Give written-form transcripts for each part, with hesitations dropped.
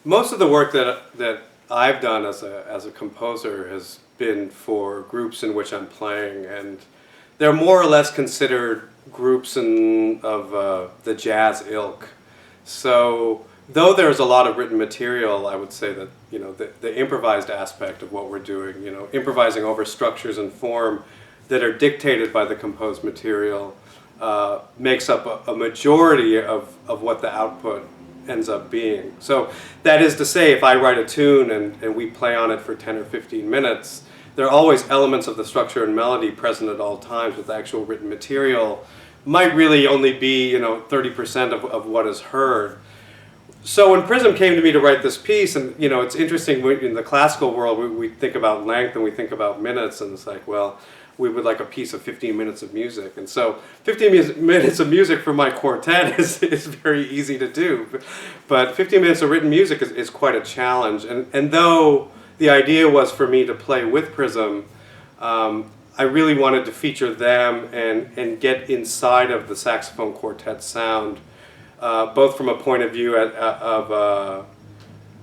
Most of the work that I've done as a composer has been for groups in which I'm playing, and they're more or less considered groups of the jazz ilk. So though there's a lot of written material, I would say that the improvised aspect of what we're doing, improvising over structures and form that are dictated by the composed material, makes up a majority of what the output ends up being. So that is to say, if I write a tune and we play on it for 10 or 15 minutes, there are always elements of the structure and melody present at all times, with the actual written material might really only be 30% of what is heard. So when PRISM came to me to write this piece, and it's interesting, in the classical world we think about length and we think about minutes, and it's like, well, we would like a piece of 15 minutes of music. And so 15 minutes of music for my quartet is very easy to do. But 15 minutes of written music is quite a challenge. And though the idea was for me to play with PRISM, I really wanted to feature them and get inside of the saxophone quartet sound, both from a point of view of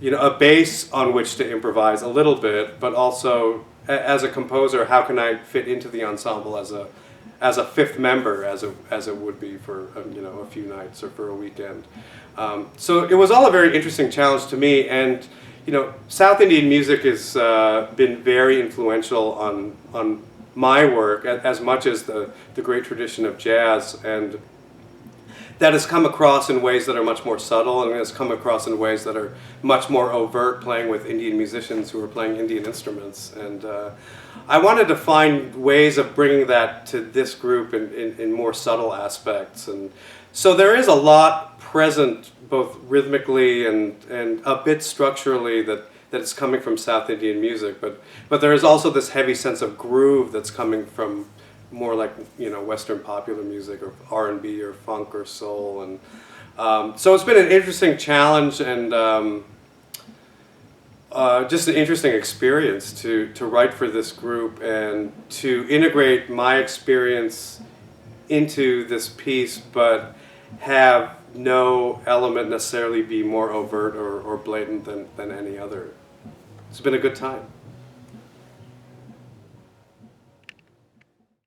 a base on which to improvise a little bit, but also as a composer, how can I fit into the ensemble as a fifth member, as it would be for a few nights or for a weekend. So it was all a very interesting challenge to me, and South Indian music has been very influential on my work as much as the great tradition of jazz, and that has come across in ways that are much more subtle, and has come across in ways that are much more overt, playing with Indian musicians who are playing Indian instruments. And I wanted to find ways of bringing that to this group in more subtle aspects. And so there is a lot present, both rhythmically and a bit structurally, that is coming from South Indian music, but there is also this heavy sense of groove that's coming from more like Western popular music, or R&B or funk or soul. And so it's been an interesting challenge, and just an interesting experience to write for this group and to integrate my experience into this piece, but have no element necessarily be more overt or blatant than any other. It's been a good time.